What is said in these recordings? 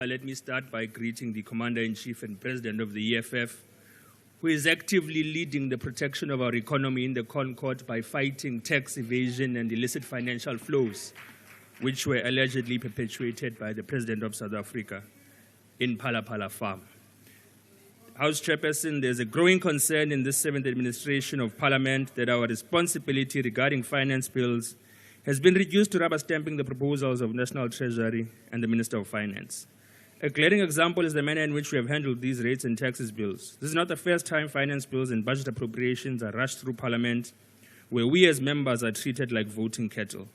Let me start by greeting the Commander-in-Chief and President of the EFF, who is actively leading the protection of our economy in the Concord by fighting tax evasion and illicit financial flows, which were allegedly perpetuated by the President of South Africa in Phala Farm. House Chairperson, there's a growing concern in this 7th administration of Parliament that our responsibility regarding finance bills has been reduced to rubber stamping the proposals of National Treasury and the Minister of Finance. A glaring example is the manner in which we have handled these rates and taxes bills. This is not the first time finance bills and budget appropriations are rushed through Parliament, where we as members are treated like voting cattle.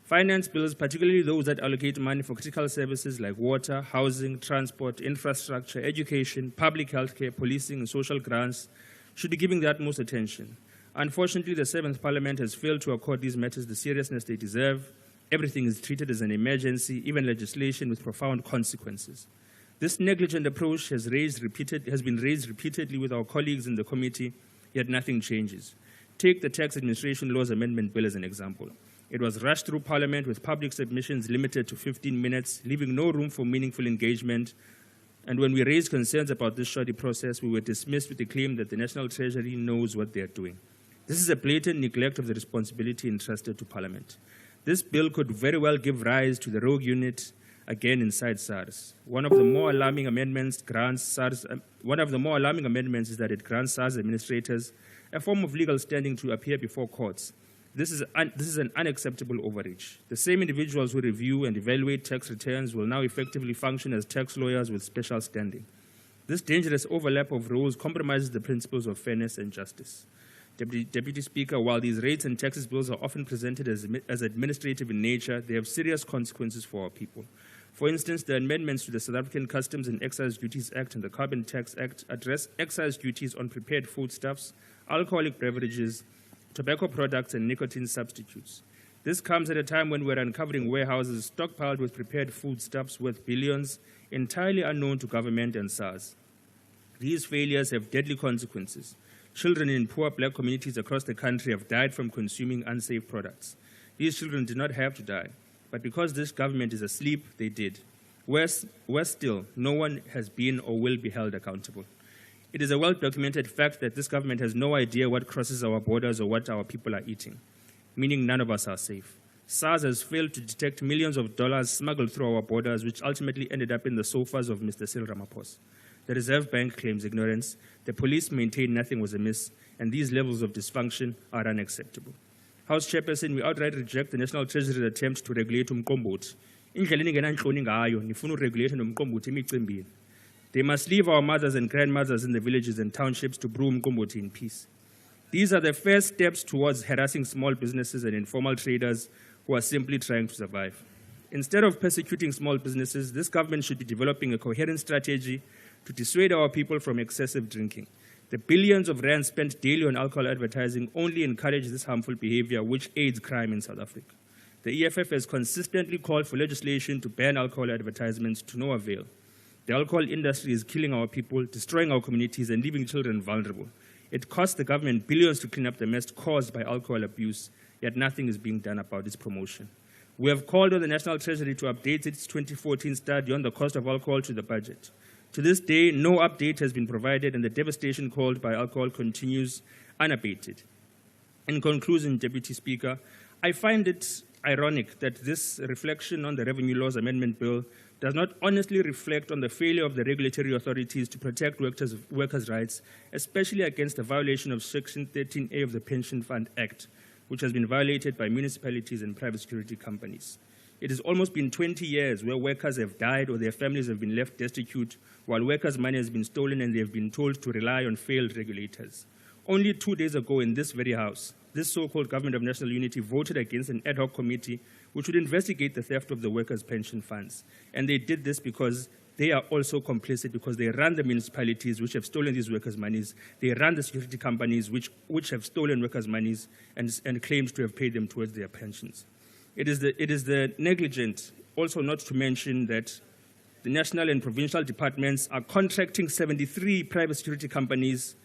Finance bills, particularly those that allocate money for critical services like water, housing, transport, infrastructure, education, public health care, policing, and social grants, should be given the utmost attention. Unfortunately, the 7th Parliament has failed to accord these matters the seriousness they deserve. Everything is treated as an emergency, even legislation with profound consequences. This negligent approach has been raised repeatedly with our colleagues in the committee, yet nothing changes. Take the Tax Administration Laws Amendment Bill as an example. It was rushed through Parliament with public submissions limited to 15 minutes, leaving no room for meaningful engagement. And when we raised concerns about this shoddy process, we were dismissed with the claim that the National Treasury knows what they are doing. This is a blatant neglect of the responsibility entrusted to Parliament. This bill could very well give rise to the rogue unit again inside SARS. One of the more alarming amendments is that it grants SARS administrators a form of legal standing to appear before courts. This is an unacceptable overreach. The same individuals who review and evaluate tax returns will now effectively function as tax lawyers with special standing. This dangerous overlap of roles compromises the principles of fairness and justice. Deputy Speaker, while these rates and taxes bills are often presented as administrative in nature, they have serious consequences for our people. For instance, the amendments to the South African Customs and Excise Duties Act and the Carbon Tax Act address excise duties on prepared foodstuffs, alcoholic beverages, tobacco products, and nicotine substitutes. This comes at a time when we're uncovering warehouses stockpiled with prepared foodstuffs worth billions, entirely unknown to government and SARS. These failures have deadly consequences. Children in poor black communities across the country have died from consuming unsafe products. These children did not have to die, but because this government is asleep, they did. Worse still, no one has been or will be held accountable. It is a well-documented fact that this government has no idea what crosses our borders or what our people are eating, meaning none of us are safe. SARS has failed to detect millions of dollars smuggled through our borders, which ultimately ended up in the sofas of Mr. Cyril Ramaphosa. The Reserve Bank claims ignorance, the police maintain nothing was amiss, and these levels of dysfunction are unacceptable. House Chairperson, we outright reject the National Treasury's attempt to regulate umqombothi. Indlela engenanhloni ngayo, nifuna uregulate nomqombothi emicimbini. They must leave our mothers and grandmothers in the villages and townships to brew umqombothi in peace. These are the first steps towards harassing small businesses and informal traders who are simply trying to survive. Instead of persecuting small businesses, this government should be developing a coherent strategy to dissuade our people from excessive drinking. The billions of rands spent daily on alcohol advertising only encourage this harmful behavior, which aids crime in South Africa. The EFF has consistently called for legislation to ban alcohol advertisements to no avail. The alcohol industry is killing our people, destroying our communities, and leaving children vulnerable. It costs the government billions to clean up the mess caused by alcohol abuse, yet nothing is being done about its promotion. We have called on the National Treasury to update its 2014 study on the cost of alcohol to the budget. To this day, no update has been provided, and the devastation caused by alcohol continues unabated. In conclusion, Deputy Speaker, I find it ironic that this reflection on the Revenue Laws Amendment Bill does not honestly reflect on the failure of the regulatory authorities to protect workers' rights, especially against the violation of Section 13A of the Pension Fund Act, which has been violated by municipalities and private security companies. It has almost been 20 years where workers have died or their families have been left destitute, while workers' money has been stolen and they have been told to rely on failed regulators. Only 2 days ago in this very House, this so-called Government of National Unity voted against an ad hoc committee which would investigate the theft of the workers' pension funds. And they did this because they are also complicit, because they run the municipalities which have stolen these workers' monies. They run the security companies which have stolen workers' monies and claimed to have paid them towards their pensions. It is the negligent, also not to mention that the national and provincial departments are contracting 73 private security companies,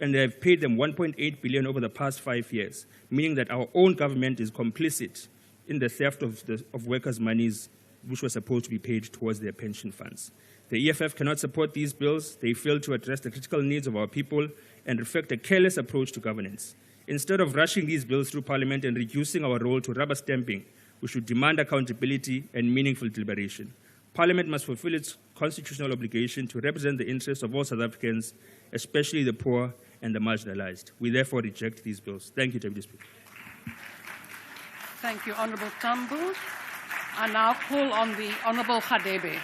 and they have paid them 1.8 billion over the past 5 years, meaning that our own government is complicit in the theft of workers' monies which were supposed to be paid towards their pension funds. The EFF cannot support these bills. They fail to address the critical needs of our people and reflect a careless approach to governance. Instead of rushing these bills through Parliament and reducing our role to rubber stamping, we should demand accountability and meaningful deliberation. Parliament must fulfill its constitutional obligation to represent the interests of all South Africans, especially the poor and the marginalized. We therefore reject these bills. Thank you, Deputy Speaker. Thank you, Honourable Thambo. I now call on the Honourable Hadebe.